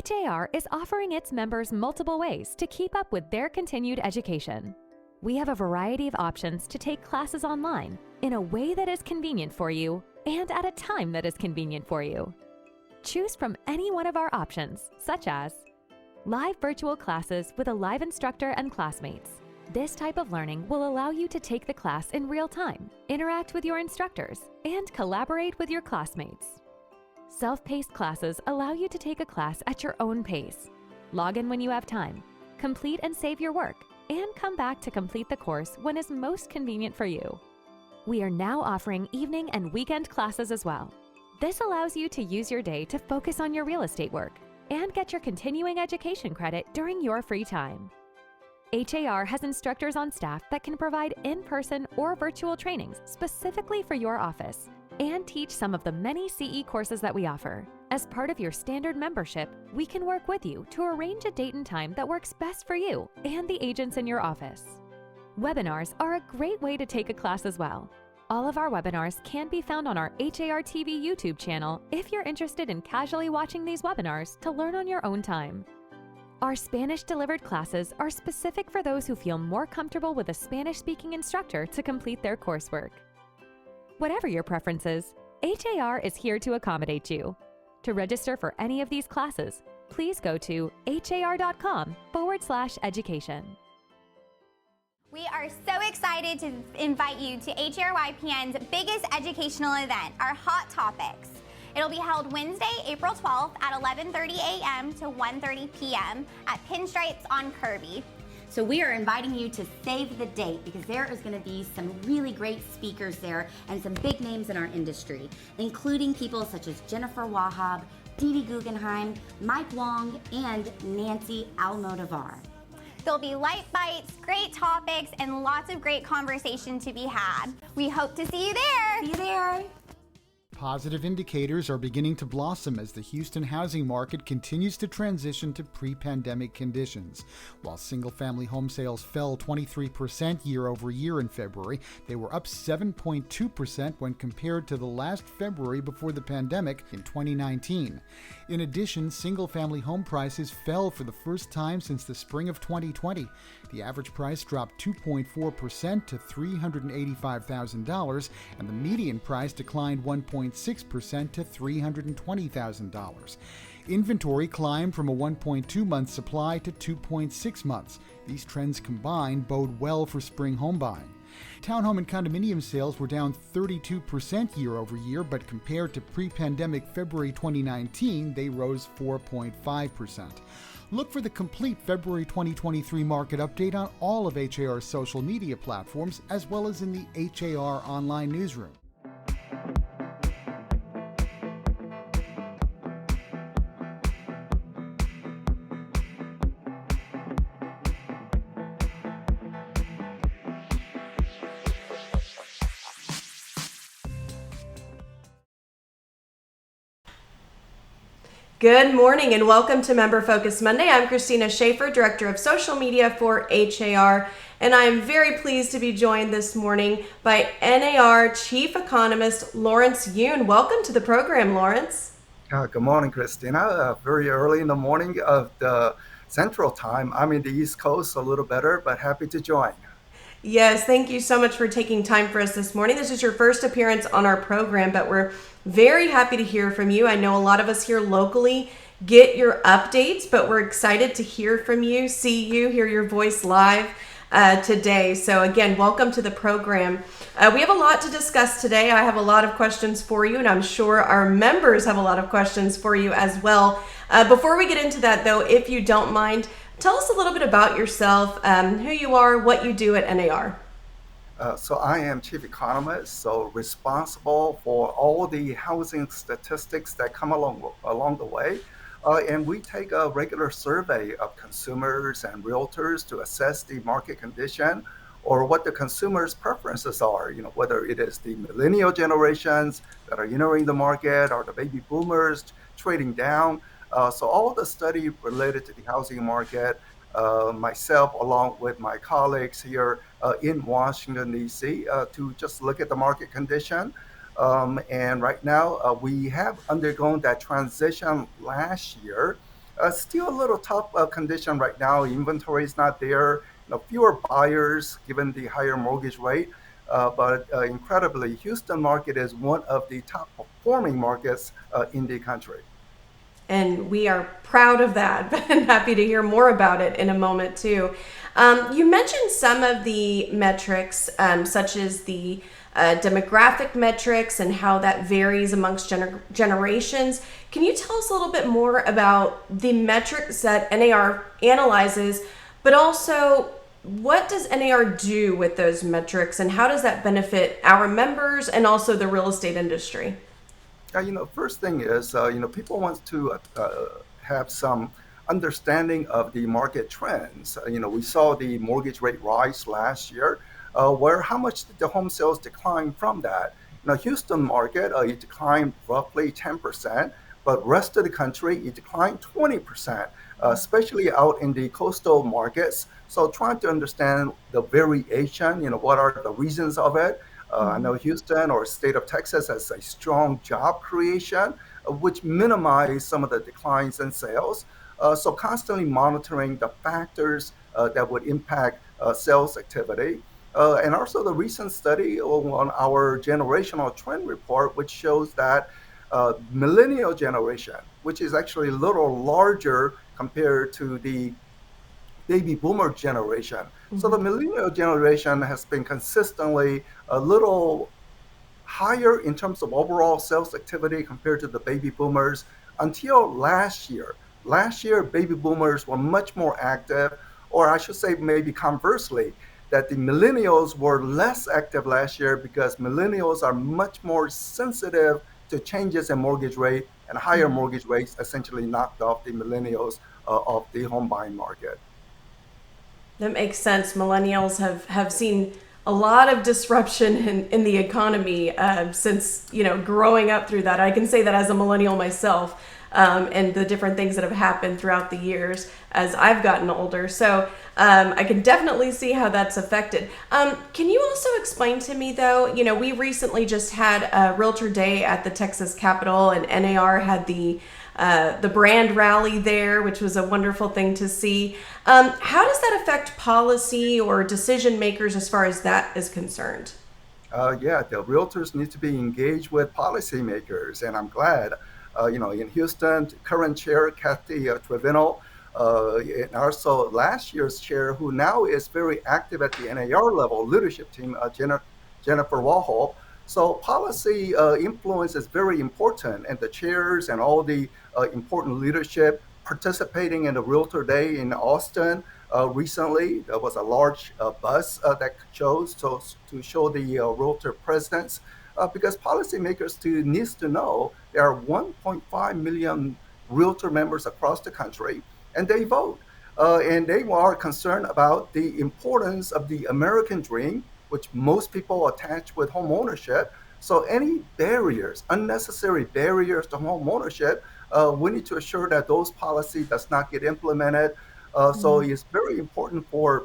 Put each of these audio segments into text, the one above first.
HAR is offering its members multiple ways to keep up with their continued education. We have a variety of options to take classes online in a way that is convenient for you and at a time that is convenient for you. Choose from any one of our options, such as live virtual classes with a live instructor and classmates. This type of learning will allow you to take the class in real time, interact with your instructors, and collaborate with your classmates. Self-paced classes allow you to take a class at your own pace. Log in when you have time, complete and save your work, and come back to complete the course when is most convenient for you. We are now offering evening and weekend classes as well. This allows you to use your day to focus on your real estate work and get your continuing education credit during your free time. HAR has instructors on staff that can provide in-person or virtual trainings specifically for your office and teach some of the many CE courses that we offer. As part of your standard membership, we can work with you to arrange a date and time that works best for you and the agents in your office. Webinars are a great way to take a class as well. All of our webinars can be found on our HAR TV YouTube channel if you're interested in casually watching these webinars to learn on your own time. Our Spanish-delivered classes are specific for those who feel more comfortable with a Spanish-speaking instructor to complete their coursework. Whatever your preferences, HAR is here to accommodate you. To register for any of these classes, please go to har.com/education. We are so excited to invite you to HARYPN's biggest educational event, our Hot Topics. It'll be held Wednesday, April 12th at 11:30 a.m. to 1:30 p.m. at Pinstripes on Kirby. So we are inviting you to save the date because there is going to be some really great speakers there and some big names in our industry, including people such as Jennifer Wahab, Dee Dee Guggenheim, Mike Wong, and Nancy Almodovar. There'll be light bites, great topics, and lots of great conversation to be had. We hope to see you there. See you there. Positive indicators are beginning to blossom as the Houston housing market continues to transition to pre-pandemic conditions. While single-family home sales fell 23% year over year in February, they were up 7.2% when compared to the last February before the pandemic in 2019. In addition, single-family home prices fell for the first time since the spring of 2020. The average price dropped 2.4% to $385,000, and the median price declined 1.6% to $320,000. Inventory climbed from a 1.2-month supply to 2.6 months. These trends combined bode well for spring home buying. Townhome and condominium sales were down 32% year over year, but compared to pre-pandemic February 2019, they rose 4.5%. Look for the complete February 2023 market update on all of HAR's social media platforms, as well as in the HAR online newsroom. Good morning and welcome to Member Focus Monday. I'm Christina Schaefer, Director of Social Media for HAR, and I am very pleased to be joined this morning by NAR Chief Economist Lawrence Yoon. Welcome to the program, Lawrence. Good morning, Christina. Very early in the morning of the Central Time. I'm in the East Coast, a little better, but happy to join. Yes, thank you so much for taking time for us this morning. This is your first appearance on our program, but we're very happy to hear from you. I know a lot of us here locally get your updates, but we're excited to hear from you, see you, hear your voice live today. So again, welcome to the program. We have a lot to discuss today. I have a lot of questions for you, and I'm sure our members have a lot of questions for you as well. Before we get into that, though, if you don't mind, tell us a little bit about yourself, who you are, what you do at NAR. So I am Chief Economist, so responsible for all the housing statistics that come along the way. And we take a regular survey of consumers and realtors to assess the market condition or what the consumers' preferences are, whether it is the millennial generations that are entering the market or the baby boomers trading down. So all the study related to the housing market, myself along with my colleagues here in Washington, D.C., to just look at the market condition. And right now, we have undergone that transition last year Still a little tough condition right now. Inventory is not there. Fewer buyers given the higher mortgage rate. But incredibly, Houston market is one of the top performing markets in the country. And we are proud of that and happy to hear more about it in a moment too. You mentioned some of the metrics, such as the demographic metrics and how that varies amongst generations. Can you tell us a little bit more about the metrics that NAR analyzes, but also what does NAR do with those metrics and how does that benefit our members and also the real estate industry? First thing is, people want to have some understanding of the market trends. We saw the mortgage rate rise last year. Where how much did the home sales decline from that? Houston market, it declined roughly 10%, but rest of the country, it declined 20%, especially out in the coastal markets. So trying to understand the variation, what are the reasons of it? I know Houston or state of Texas has a strong job creation, which minimize some of the declines in sales. So constantly monitoring the factors that would impact sales activity. And also the recent study on our generational trend report, which shows that millennial generation, which is actually a little larger compared to the baby boomer generation. So the millennial generation has been consistently a little higher in terms of overall sales activity compared to the baby boomers until last year. Last year, baby boomers were much more active, or I should say, maybe conversely, that the millennials were less active last year because millennials are much more sensitive to changes in mortgage rate, and higher mortgage rates essentially knocked off the millennials of the home buying market. That makes sense. Millennials have seen a lot of disruption in the economy since, growing up through that. I can say that as a millennial myself, and the different things that have happened throughout the years as I've gotten older. So I can definitely see how that's affected. Can you also explain to me, though, we recently just had a Realtor Day at the Texas Capitol, and NAR had the brand rally there, which was a wonderful thing to see. How does that affect policy or decision makers as far as that is concerned? Yeah, the realtors need to be engaged with policymakers, and I'm glad. In Houston, current chair Kathy Trevino, and also last year's chair, who now is very active at the NAR level leadership team, Jennifer Wahol. So policy influence is very important, and the chairs and all the important leadership participating in the Realtor Day in Austin recently. There was a large bus that chose to show the realtor presence because policymakers needs to know there are 1.5 million realtor members across the country, and they vote. And they are concerned about the importance of the American dream, which most people attach with home ownership. So any barriers, unnecessary barriers to home ownership, we need to assure that those policy does not get implemented. So it's very important for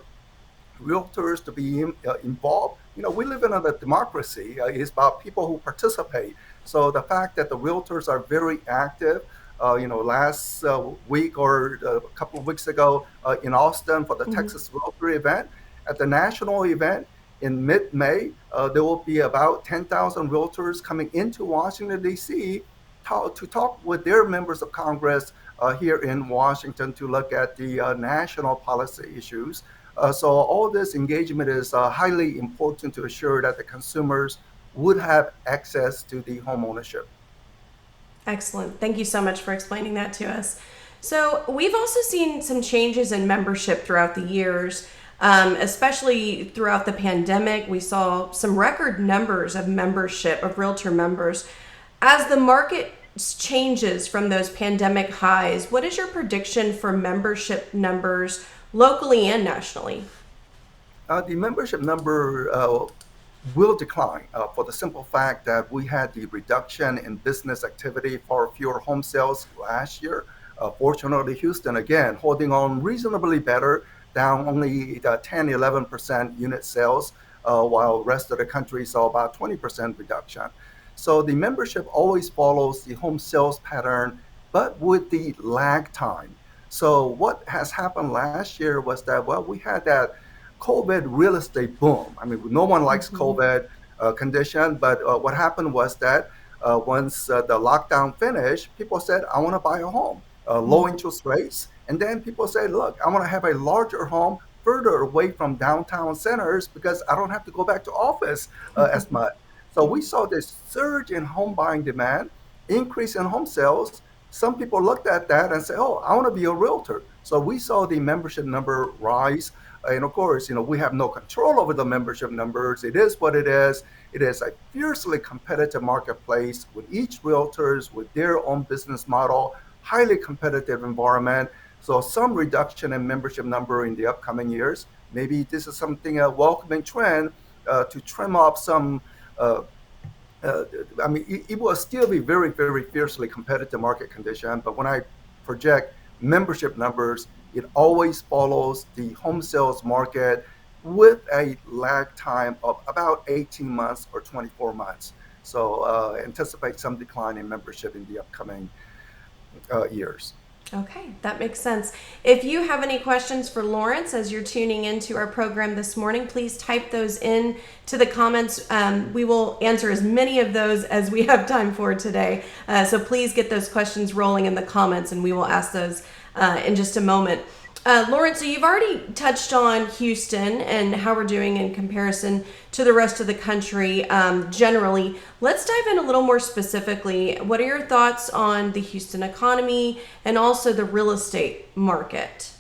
realtors to be involved. We live in a democracy. It's about people who participate. So the fact that the realtors are very active, last week or a couple of weeks ago in Austin for the Texas Realtor event, at the national event in mid-May, there will be about 10,000 realtors coming into Washington, D.C. to talk with their members of Congress here in Washington to look at the national policy issues. So all this engagement is highly important to assure that the consumers would have access to the home ownership. Excellent. Thank you so much for explaining that to us. So we've also seen some changes in membership throughout the years, especially throughout the pandemic. We saw some record numbers of membership, of realtor members. As the market changes from those pandemic highs, what is your prediction for membership numbers locally and nationally? The membership number will decline for the simple fact that we had the reduction in business activity for fewer home sales last year. Fortunately, Houston, again, holding on reasonably better, down only 10-11% unit sales, while the rest of the country saw about 20% reduction. So the membership always follows the home sales pattern, but with the lag time. So what has happened last year was that, well, we had that COVID real estate boom. I mean, no one likes COVID condition, but what happened was that once the lockdown finished, people said, I want to buy a home, low interest rates. And then people say, look, I want to have a larger home further away from downtown centers because I don't have to go back to office as much. So we saw this surge in home buying demand, increase in home sales. Some people looked at that and said, oh, I want to be a realtor. So we saw the membership number rise. And of course, we have no control over the membership numbers. It is what it is. It is a fiercely competitive marketplace with each realtors with their own business model, highly competitive environment. So some reduction in membership number in the upcoming years. Maybe this is something, a welcoming trend to trim off some I mean, it will still be very, very fiercely competitive market condition. But when I project membership numbers, it always follows the home sales market with a lag time of about 18 months or 24 months. So anticipate some decline in membership in the upcoming years. Okay, that makes sense. If you have any questions for Lawrence as you're tuning into our program this morning, please type those in to the comments. We will answer as many of those as we have time for today. So please get those questions rolling in the comments and we will ask those in just a moment. Lawrence, so you've already touched on Houston and how we're doing in comparison to the rest of the country generally. Let's dive in a little more specifically. What are your thoughts on the Houston economy and also the real estate market?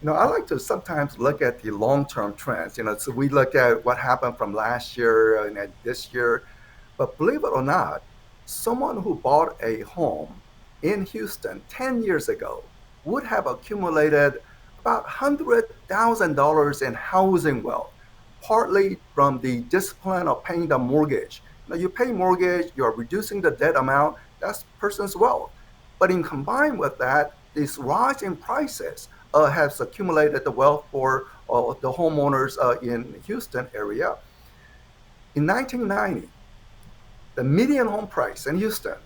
I like to sometimes look at the long-term trends. So we look at what happened from last year and at this year. But believe it or not, someone who bought a home in Houston 10 years ago would have accumulated about $100,000 in housing wealth, partly from the discipline of paying the mortgage. Now, you pay mortgage, you're reducing the debt amount, that's person's wealth. But in combined with that, this rise in prices has accumulated the wealth for the homeowners in Houston area. In 1990, the median home price in Houston,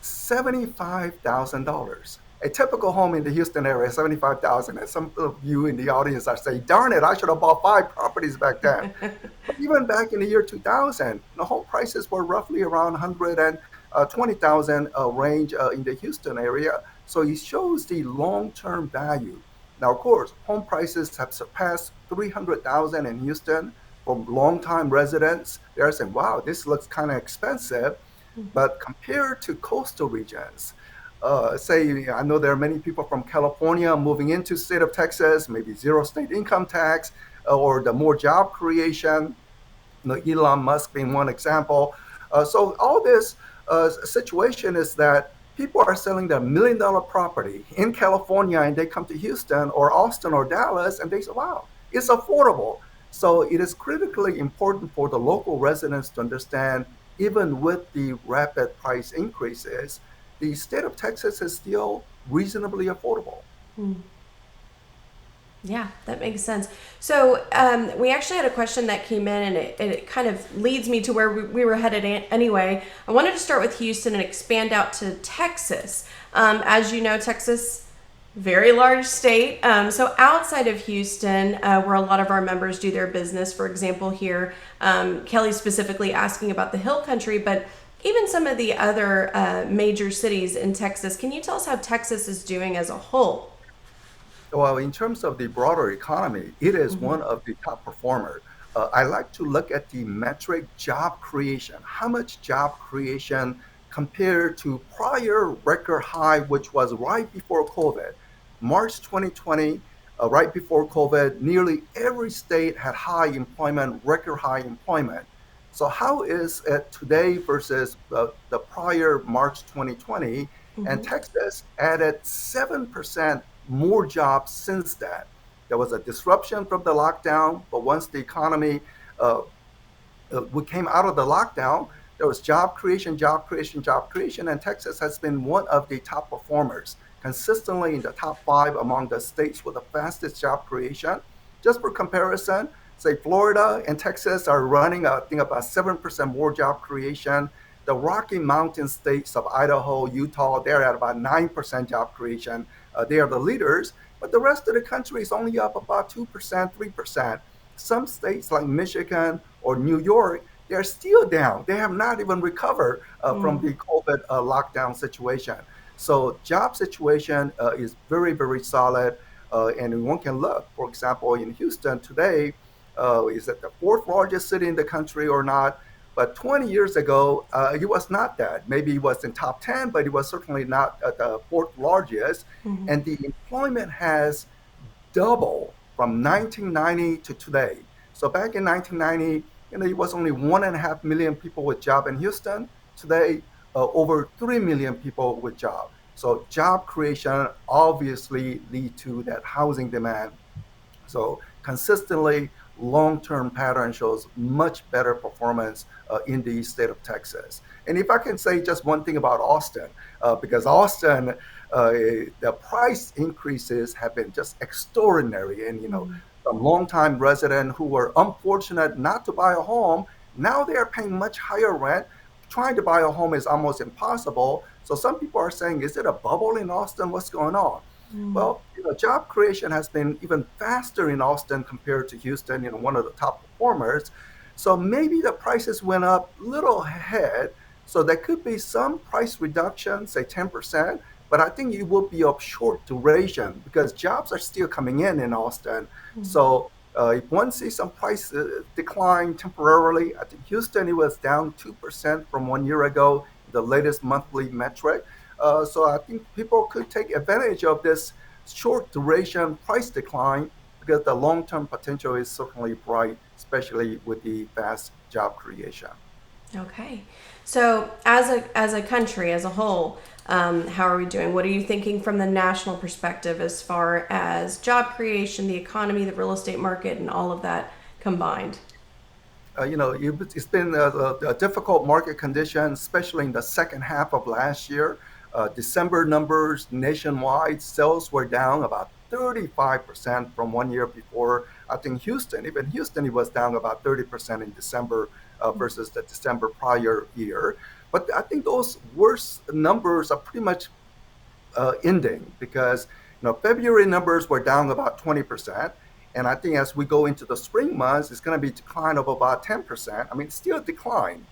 $75,000. A typical home in the Houston area, $75,000. And some of you in the audience are saying, darn it, I should have bought 5 properties back then. But even back in the year 2000, the home prices were roughly around 120,000 range in the Houston area. So it shows the long-term value. Now, of course, home prices have surpassed 300,000 in Houston from longtime residents. They're saying, wow, this looks kind of expensive. But compared to coastal regions, I know there are many people from California moving into the state of Texas, maybe zero state income tax, or the more job creation, Elon Musk being one example. So all this situation is that people are selling their $1 million property in California and they come to Houston or Austin or Dallas and they say, wow, it's affordable. So it is critically important for the local residents to understand, even with the rapid price increases, the state of Texas is still reasonably affordable. Yeah, that makes sense. So we actually had a question that came in and it kind of leads me to where we were headed anyway. I wanted to start with Houston and expand out to Texas. As you know, Texas, very large state. So outside of Houston, where a lot of our members do their business, for example, here, Kelly's specifically asking about the Hill Country, but even some of the other major cities in Texas. Can you tell us how Texas is doing as a whole? Well, in terms of the broader economy, it is one of the top performers. I like to look at the metric job creation. How much job creation compared to prior record high, which was right before COVID. March 2020, right before COVID, nearly every state had high employment, record high employment. So how is it today versus the prior March 2020? And Texas added 7% more jobs since that. There was a disruption from the lockdown, but once the economy we came out of the lockdown, there was job creation, and Texas has been one of the top performers, consistently in the top 5 among the states with the fastest job creation. Just for comparison, say Florida and Texas are running, I think, about 7% more job creation. The Rocky Mountain states of Idaho, Utah, they're at about 9% job creation. They are the leaders, but the rest of the country is only up about 2%, 3%. Some states like Michigan or New York, they're still down. They have not even recovered from the COVID lockdown situation. So job situation is very, very solid. And one can look, for example, in Houston today, is it the fourth largest city in the country or not? But 20 years ago, it was not that. Maybe it was in top 10, but it was certainly not the fourth largest. And the employment has doubled from 1990 to today. So back in 1990, it was only 1.5 million people with job in Houston. Today, over 3 million people with job. So job creation obviously lead to that housing demand. So consistently, long-term pattern shows much better performance in the state of Texas. And if I can say just one thing about Austin, because Austin, the price increases have been just extraordinary. And, some longtime residents who were unfortunate not to buy a home, now they are paying much higher rent. Trying to buy a home is almost impossible. So some people are saying, is it a bubble in Austin? What's going on? Well, job creation has been even faster in Austin compared to Houston, one of the top performers. So maybe the prices went up a little ahead. So there could be some price reduction, say 10%, but I think it will be of short duration because jobs are still coming in Austin. So if one sees some price decline temporarily, I think Houston, it was down 2% from 1 year ago, the latest monthly metric. So I think people could take advantage of this short duration price decline because the long-term potential is certainly bright, especially with the fast job creation. Okay. So as a country, as a whole, how are we doing? What are you thinking from the national perspective as far as job creation, the economy, the real estate market, and all of that combined? It's been a difficult market condition, especially in the second half of last year. December numbers nationwide, sales were down about 35% from 1 year before. I think even Houston, it was down about 30% in December versus the December prior year. But I think those worst numbers are pretty much ending because February numbers were down about 20%. And I think as we go into the spring months, it's going to be a decline of about 10%. I mean, still a decline.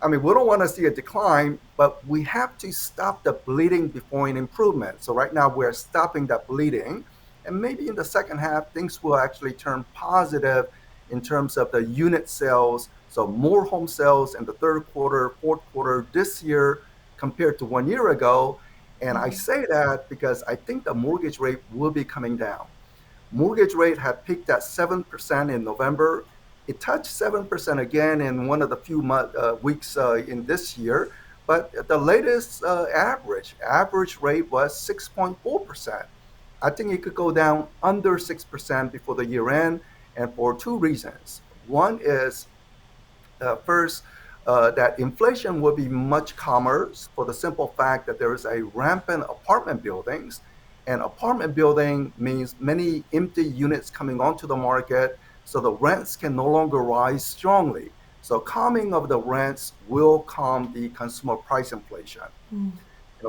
I mean, we don't want to see a decline, but we have to stop the bleeding before an improvement. So right now we're stopping that bleeding. And maybe in the second half, things will actually turn positive in terms of the unit sales. So more home sales in the third quarter, fourth quarter this year compared to 1 year ago. And I say that because I think the mortgage rate will be coming down. Mortgage rate had peaked at 7% in November. It touched 7% again in one of the few weeks in this year. But the latest average rate was 6.4%. I think it could go down under 6% before the year end, and for two reasons. One is first, that inflation will be much calmer for the simple fact that there is a rampant apartment buildings. And apartment building means many empty units coming onto the market, so the rents can no longer rise strongly. So calming of the rents will calm the consumer price inflation.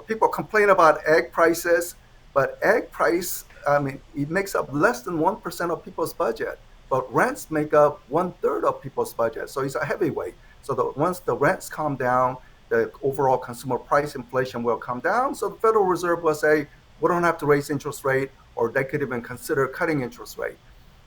People complain about egg prices, but egg price, I mean, it makes up less than 1% of people's budget, but rents make up 1/3 of people's budget. So it's a heavyweight. So once the rents calm down, the overall consumer price inflation will come down. So the Federal Reserve will say, we don't have to raise interest rate, or they could even consider cutting interest rate.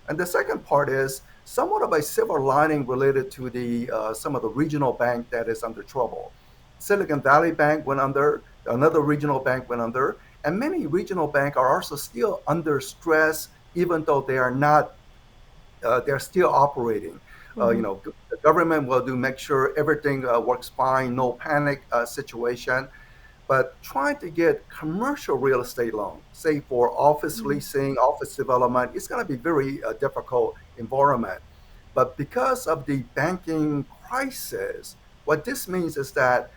And the second part is somewhat of a silver lining related to the some of the regional bank that is under trouble. Silicon Valley Bank went under, another regional bank went under, and many regional banks are also still under stress, even though they are not, they're still operating. The government will make sure everything works fine, no panic situation. But trying to get commercial real estate loan, say for office leasing, office development, it's going to be very difficult environment. But because of the banking crisis, what this means is that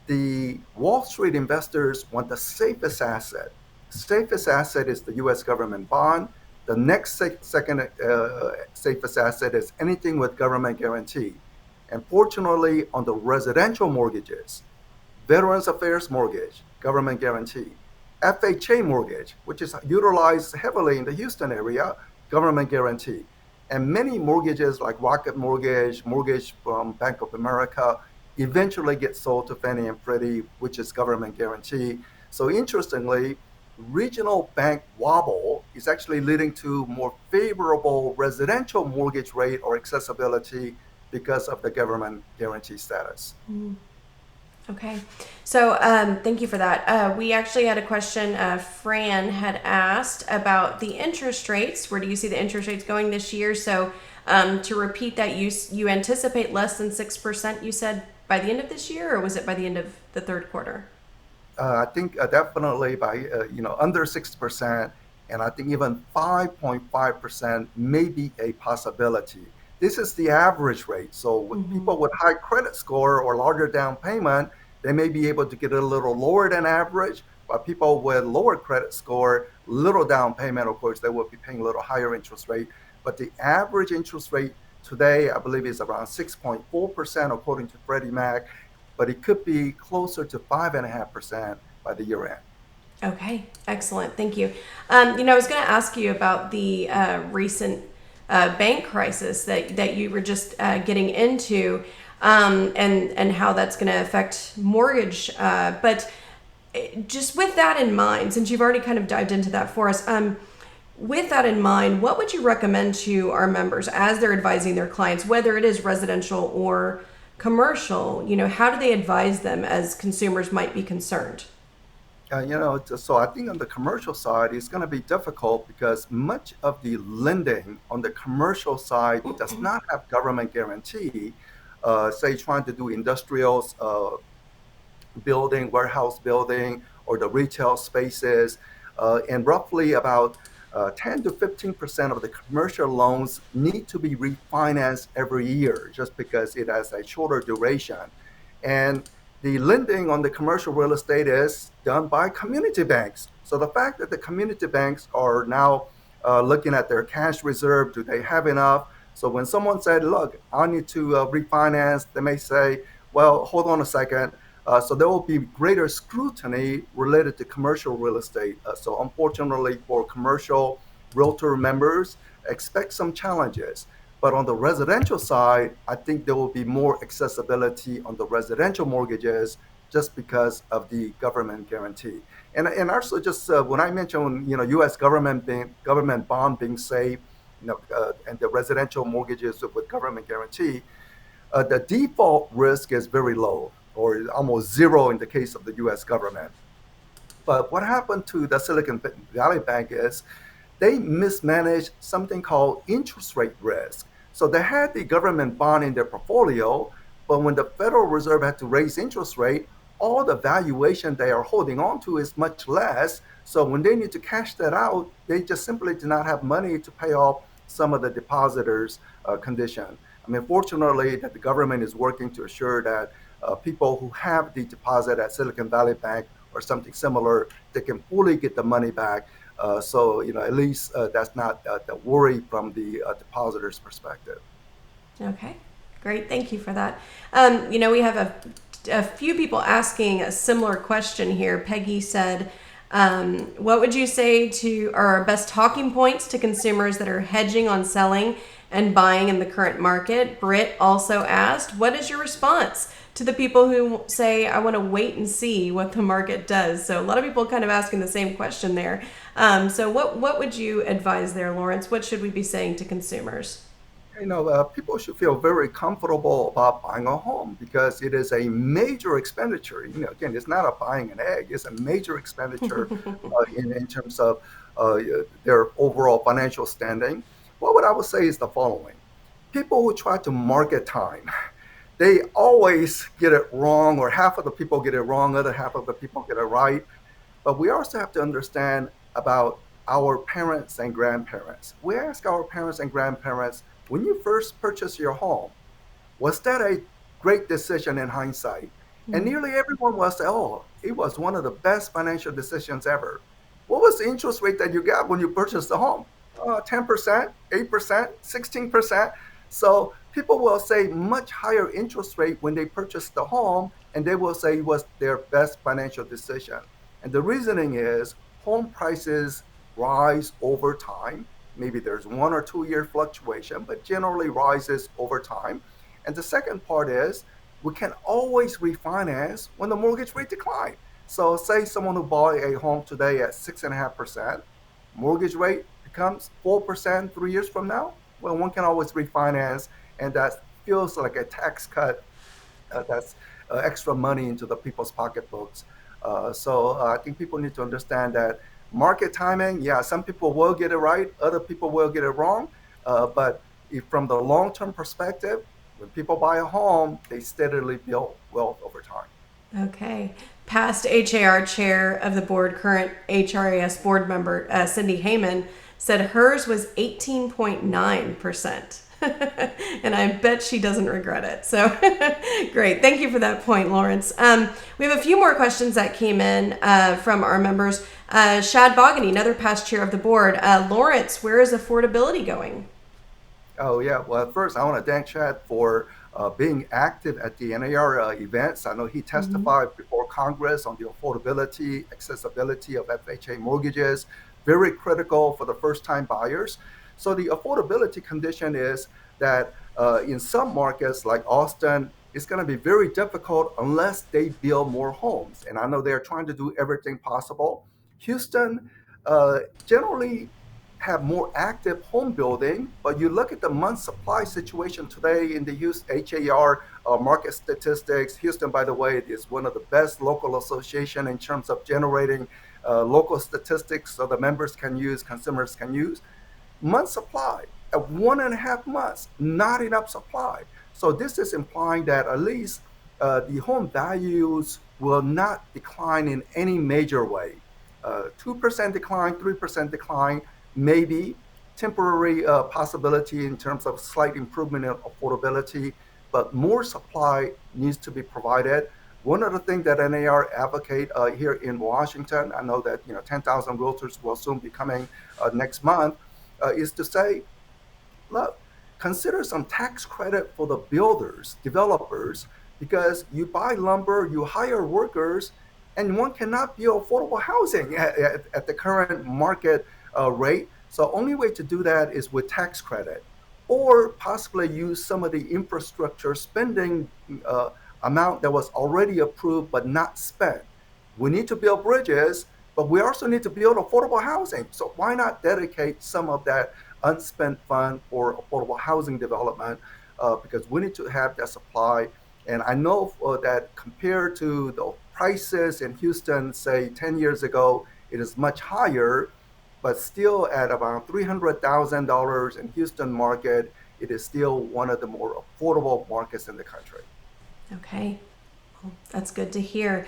the Wall Street investors want the safest asset. Safest asset is the U.S. government bond. The next second safest asset is anything with government guarantee. And fortunately, on the residential mortgages, Veterans Affairs mortgage, government guarantee. FHA mortgage, which is utilized heavily in the Houston area, government guarantee. And many mortgages like Rocket Mortgage, mortgage from Bank of America, eventually get sold to Fannie and Freddie, which is government guarantee. So interestingly, regional bank wobble is actually leading to more favorable residential mortgage rate or accessibility because of the government guarantee status. Okay, so thank you for that. We actually had a question. Fran had asked about the interest rates. Where do you see the interest rates going this year? So to repeat that, you anticipate less than 6%, you said, by the end of this year, or was it by the end of the third quarter? I think definitely by under 6%, and I think even 5.5% may be a possibility. This is the average rate. So with people with high credit score or larger down payment, they may be able to get a little lower than average. But people with lower credit score, little down payment, of course, they will be paying a little higher interest rate. But the average interest rate today, I believe, is around 6.4% according to Freddie Mac, but it could be closer to 5.5% by the year end. Okay, excellent. Thank you. I was going to ask you about the recent bank crisis that you were just getting into, and how that's going to affect mortgage. But just with that in mind, since you've already kind of dived into that for us, with that in mind, what would you recommend to our members as they're advising their clients, whether it is residential or commercial? How do they advise them as consumers might be concerned? So I think on the commercial side, it's going to be difficult because much of the lending on the commercial side does not have government guarantee. Say trying to do industrials, building, warehouse building, or the retail spaces, and roughly about 10 to 15% of the commercial loans need to be refinanced every year just because it has a shorter duration. And the lending on the commercial real estate is done by community banks. So the fact that the community banks are now looking at their cash reserve, do they have enough? So when someone said, look, I need to refinance, they may say, well, hold on a second. So there will be greater scrutiny related to commercial real estate. So unfortunately for commercial realtor members, expect some challenges. But on the residential side, I think there will be more accessibility on the residential mortgages just because of the government guarantee. And also just when I mentioned, U.S. government bond being safe, and the residential mortgages with government guarantee, the default risk is very low or almost zero in the case of the U.S. government. But what happened to the Silicon Valley Bank is they mismanaged something called interest rate risk. So they had the government bond in their portfolio, but when the Federal Reserve had to raise interest rate, all the valuation they are holding on to is much less. So when they need to cash that out, they just simply do not have money to pay off some of the depositors' condition. I mean, fortunately, that the government is working to assure that people who have the deposit at Silicon Valley Bank or something similar, they can fully get the money back. So at least that's not the worry from the depositor's perspective. Okay, great. Thank you for that. We have a few people asking a similar question here. Peggy said, what would you say to our best talking points to consumers that are hedging on selling and buying in the current market? Britt also asked, what is your response to the people who say, I want to wait and see what the market does? So a lot of people kind of asking the same question there. So what would you advise there, Lawrence? What should we be saying to consumers? People should feel very comfortable about buying a home because it is a major expenditure. Again, it's not a buying an egg. It's a major expenditure in terms of their overall financial standing. What I would say is the following. People who try to market time, they always get it wrong, or half of the people get it wrong, other half of the people get it right. But we also have to understand about our parents and grandparents. We ask our parents and grandparents, when you first purchased your home, was that a great decision in hindsight? And nearly everyone will say, oh, it was one of the best financial decisions ever. What was the interest rate that you got when you purchased the home? 10%, 8%, 16%. So people will say much higher interest rate when they purchase the home and they will say it was their best financial decision. And the reasoning is home prices rise over time. Maybe there's 1 or 2 year fluctuation, but generally rises over time. And the second part is we can always refinance when the mortgage rate decline. So say someone who bought a home today at 6.5%, mortgage rate becomes 4% 3 years from now. Well, one can always refinance, and that feels like a tax cut. That's extra money into the people's pocketbooks. So I think people need to understand that market timing, yeah, some people will get it right, other people will get it wrong. But if from the long-term perspective, when people buy a home, they steadily build wealth over time. Okay. Past HAR chair of the board, current HRAS board member, Cindy Heyman, said hers was 18.9%. And I bet she doesn't regret it. So great. Thank you for that point, Lawrence. We have a few more questions that came in from our members. Shad Bogany, another past chair of the board. Lawrence, where is affordability going? Oh, yeah. Well, first, I want to thank Chad for being active at the NAR events. I know he testified before Congress on the affordability, accessibility of FHA mortgages, very critical for the first-time buyers. So the affordability condition is that in some markets like Austin, it's going to be very difficult unless they build more homes. And I know they're trying to do everything possible. Houston generally have more active home building, but you look at the month supply situation today in the Houston HAR market statistics. Houston, by the way, is one of the best local association in terms of generating local statistics so the members can use, consumers can use. Month supply at 1.5 months, not enough supply. So this is implying that at least the home values will not decline in any major way. 2% decline, 3% decline, maybe temporary possibility in terms of slight improvement in affordability, but more supply needs to be provided. One of the things that NAR advocate here in Washington, I know that 10,000 realtors will soon be coming next month, is to say, look, consider some tax credit for the builders, developers, because you buy lumber, you hire workers, and one cannot build affordable housing at the current market rate. So only way to do that is with tax credit, or possibly use some of the infrastructure spending amount that was already approved but not spent. We need to build bridges, but we also need to build affordable housing. So why not dedicate some of that unspent fund for affordable housing development? Because we need to have that supply. And I know that compared to the prices in Houston, say 10 years ago, it is much higher, but still at about $300,000 in Houston market, it is still one of the more affordable markets in the country. Okay. Well, that's good to hear.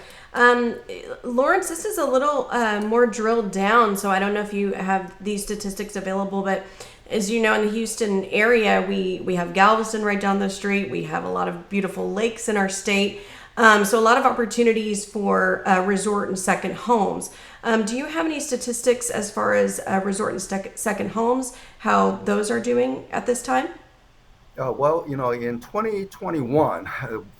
Lawrence, this is a little more drilled down, so I don't know if you have these statistics available, but as you know, in the Houston area, we have Galveston right down the street. We have a lot of beautiful lakes in our state. So a lot of opportunities for resort and second homes. Do you have any statistics as far as resort and second homes, how those are doing at this time? Well, in 2021,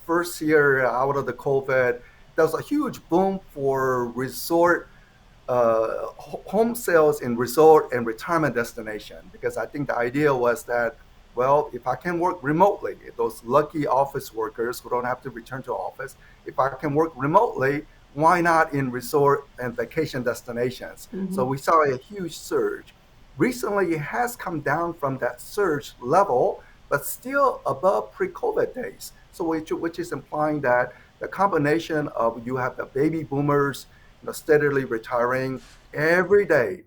first year out of the COVID, there was a huge boom for resort home sales in resort and retirement destination, because I think the idea was that, well, if I can work remotely, those lucky office workers who don't have to return to office, if I can work remotely, why not in resort and vacation destinations? So we saw a huge surge. Recently, it has come down from that surge level, but still above pre-COVID days. So which is implying that the combination of you have the baby boomers steadily retiring every day.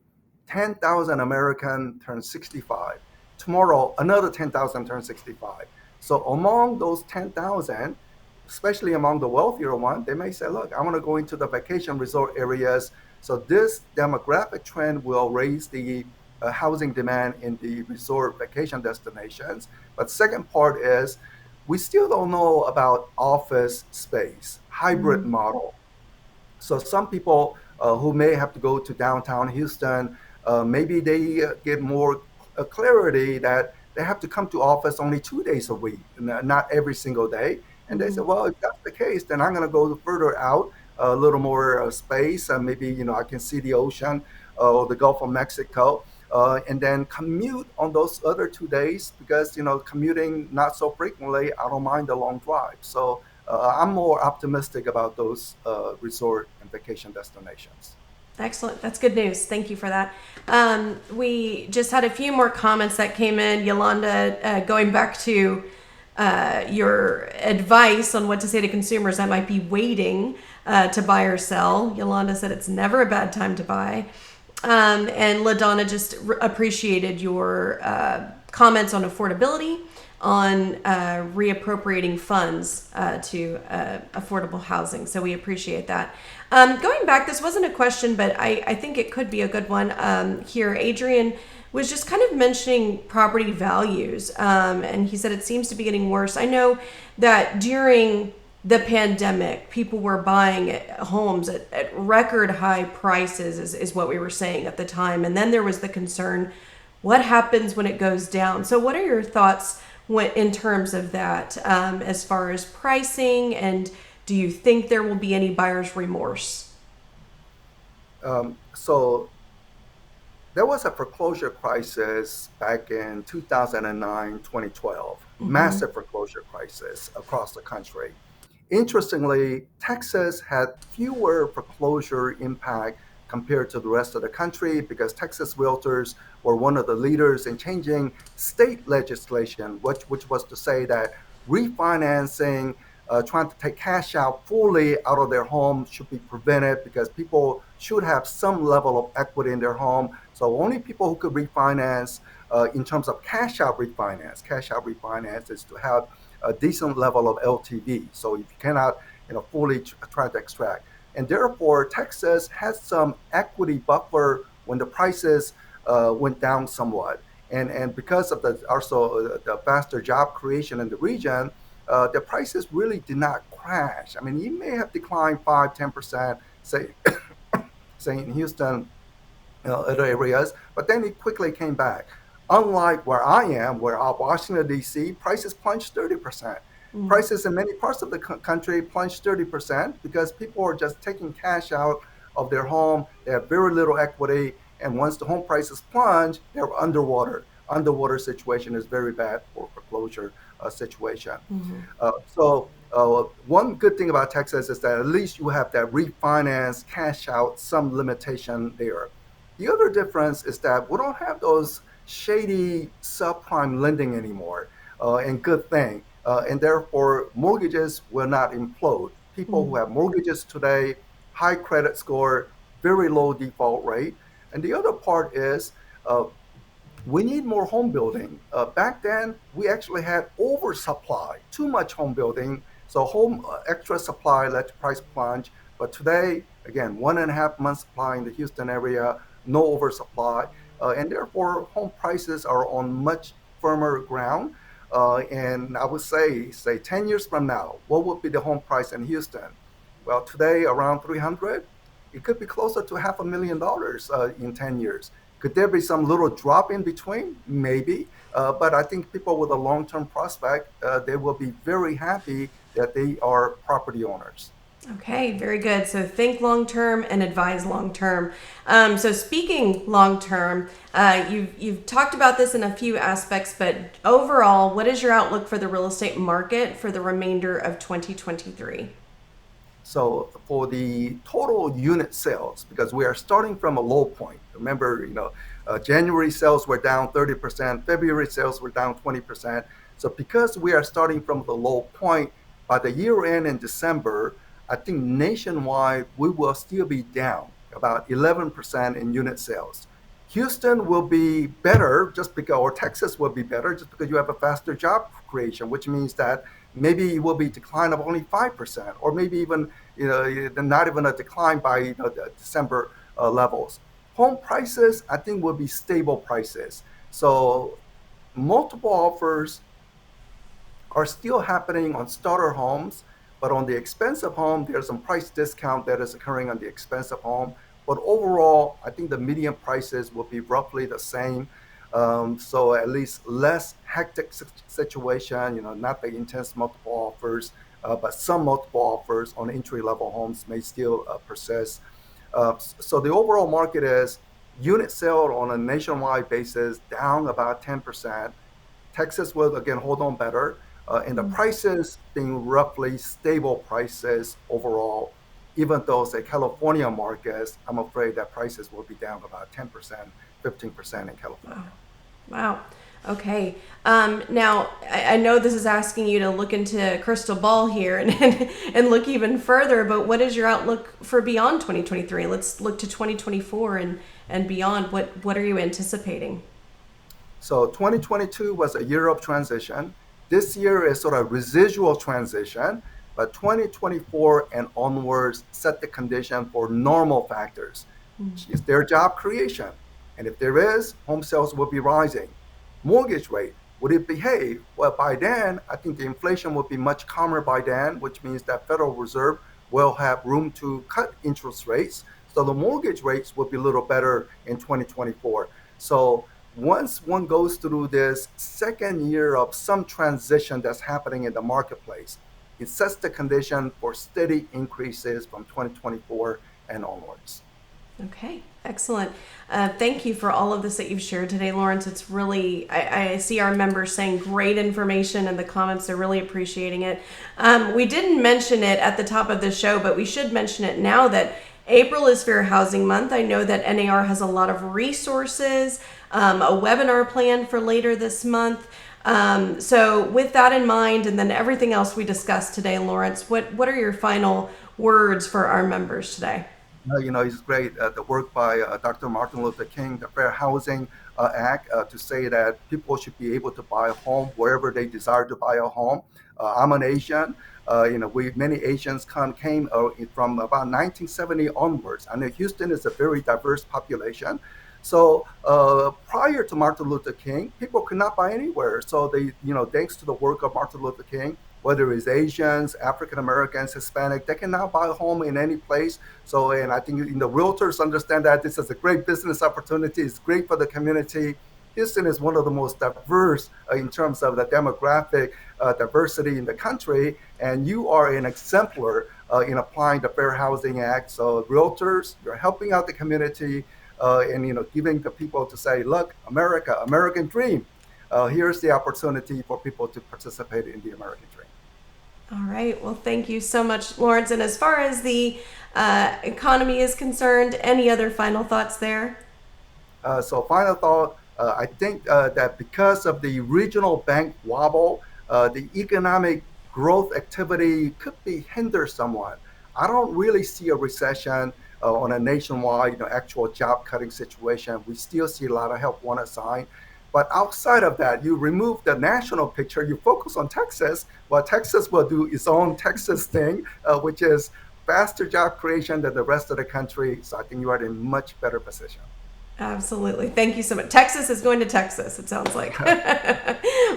10,000 Americans turn 65. Tomorrow, another 10,000 turn 65. So among those 10,000, especially among the wealthier ones, they may say, look, I want to go into the vacation resort areas. So this demographic trend will raise the housing demand in the resort vacation destinations. But second part is, we still don't know about office space, hybrid model. So some people who may have to go to downtown Houston, maybe they get more clarity that they have to come to office only 2 days a week, not every single day. And they said, well, if that's the case, then I'm going to go further out, a little more space, maybe I can see the ocean or the Gulf of Mexico, and then commute on those other 2 days because commuting not so frequently. I don't mind the long drive, so I'm more optimistic about those resort and vacation destinations. Excellent. That's good news. Thank you for that. We just had a few more comments that came in. Yolanda, going back to your advice on what to say to consumers that might be waiting to buy or sell. Yolanda said it's never a bad time to buy. And LaDonna just appreciated your comments on affordability, on reappropriating funds to affordable housing. So we appreciate that. Going back, this wasn't a question, but I think it could be a good one here. Adrian was just kind of mentioning property values, and he said it seems to be getting worse. I know that during the pandemic, people were buying homes at record high prices, is what we were saying at the time. And then there was the concern, what happens when it goes down? So what are your thoughts in terms of that, as far as pricing, and do you think there will be any buyer's remorse? So there was a foreclosure crisis back in 2009, 2012, massive foreclosure crisis across the country. Interestingly, Texas had fewer foreclosure impact compared to the rest of the country because Texas Realtors were one of the leaders in changing state legislation, which was to say that refinancing, trying to take cash out fully out of their home should be prevented because people should have some level of equity in their home. So only people who could refinance in terms of cash out refinance is to have a decent level of LTV. So if you cannot fully try to extract. And therefore, Texas has some equity buffer when the prices went down somewhat. And because of the faster job creation in the region, the prices really did not crash. I mean, you may have declined 5-10%, say in Houston, other areas, but then it quickly came back. Unlike where I am, where Washington, D.C., prices plunged 30%. Prices in many parts of the country plunged 30% because people are just taking cash out of their home. They have very little equity. And once the home prices plunge, they're underwater. Underwater situation is very bad for foreclosure situation. So one good thing about Texas is that at least you have that refinance, cash out, some limitation there. The other difference is that we don't have those shady subprime lending anymore, and good thing. And therefore, mortgages will not implode. People who have mortgages today, high credit score, very low default rate. And the other part is we need more home building. Back then, we actually had oversupply, too much home building. So home extra supply led to price plunge. But today, again, 1.5 months supply in the Houston area, no oversupply. And therefore, home prices are on much firmer ground. And I would say 10 years from now, what would be the home price in Houston? Well, today around 300. It could be closer to $500,000 in 10 years. Could there be some little drop in between? Maybe. But I think people with a long-term prospect, they will be very happy that they are property owners. Okay, very good. So think long-term and advise long-term. So speaking long-term, you've talked about this in a few aspects, but overall, what is your outlook for the real estate market for the remainder of 2023? So for the total unit sales, because we are starting from a low point. Remember, January sales were down 30%, February sales were down 20%. So because we are starting from the low point, by the year end in December, I think nationwide, we will still be down about 11% in unit sales. Houston will be better or Texas will be better just because you have a faster job creation, which means that maybe it will be a decline of only 5%, or maybe even, not even a decline by the December levels. Home prices, I think, will be stable prices. So multiple offers are still happening on starter homes. But on the expensive home, there's some price discount that is occurring on the expensive home. But overall, I think the median prices will be roughly the same. So at least less hectic situation, not the intense multiple offers. but some multiple offers on entry-level homes may still persist. So the overall market is unit sale on a nationwide basis down about 10%. Texas will again hold on better, and the prices being roughly stable prices overall. Even though say California markets, I'm afraid that prices will be down about 10%, 15% in California. Wow. Okay. Now, I know this is asking you to look into crystal ball here and look even further, but what is your outlook for beyond 2023? Let's look to 2024 and beyond. What are you anticipating? So 2022 was a year of transition. This year is sort of residual transition, but 2024 and onwards set the condition for normal factors. Is there job creation? And if there is, home sales will be rising. Mortgage rate, would it behave? Well, by then, I think the inflation will be much calmer by then, which means that Federal Reserve will have room to cut interest rates. So the mortgage rates will be a little better in 2024. So once one goes through this second year of some transition that's happening in the marketplace, it sets the condition for steady increases from 2024 and onwards. Okay, excellent. Thank you for all of this that you've shared today, Lawrence. It's really, I see our members saying great information in the comments. They're really appreciating it. We didn't mention it at the top of the show, but we should mention it now that April is Fair Housing Month. I know that NAR has a lot of resources, a webinar planned for later this month. So with that in mind, and then everything else we discussed today, Lawrence, what are your final words for our members today? It's great, the work by Dr. Martin Luther King, the Fair Housing Act, to say that people should be able to buy a home wherever they desire to buy a home. I'm an Asian. Many Asians came from about 1970 onwards. I know Houston is a very diverse population. So prior to Martin Luther King, people could not buy anywhere. So they, thanks to the work of Martin Luther King, whether it's Asians, African Americans, Hispanic, they can now buy a home in any place. So, and I think realtors understand that this is a great business opportunity. It's great for the community. Houston is one of the most diverse in terms of the demographic diversity in the country, and you are an exemplar in applying the Fair Housing Act. So, realtors, you're helping out the community, and giving the people to say, look, America, American dream. Here's the opportunity for people to participate in the American dream. All right. Well, thank you so much, Lawrence. And as far as the economy is concerned, any other final thoughts there? So final thought, I think that because of the regional bank wobble, the economic growth activity could be hindered somewhat. I don't really see a recession on a nationwide, actual job cutting situation. We still see a lot of help wanted sign. But outside of that, you remove the national picture, you focus on Texas. Well, Texas will do its own Texas thing, which is faster job creation than the rest of the country. So I think you are in a much better position. Absolutely. Thank you so much. Texas is going to Texas, it sounds like.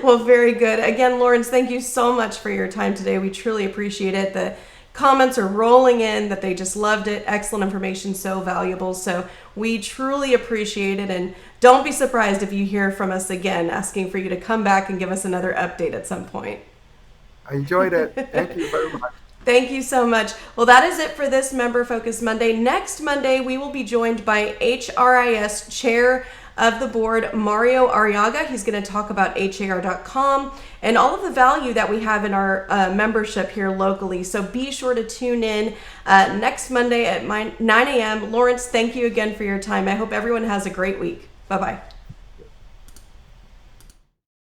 Well, very good. Again, Lawrence, thank you so much for your time today. We truly appreciate it. The comments are rolling in that they just loved it. Excellent information, so valuable. So we truly appreciate it. And don't be surprised if you hear from us again, asking for you to come back and give us another update at some point. I enjoyed it. Thank you very much. Thank you so much. Well, that is it for this Member Focus Monday. Next Monday, we will be joined by HRIS Chair of the Board, Mario Arriaga. He's going to talk about HAR.com and all of the value that we have in our membership here locally. So be sure to tune in next Monday at 9 a.m. Lawrence, thank you again for your time. I hope everyone has a great week. Bye-bye.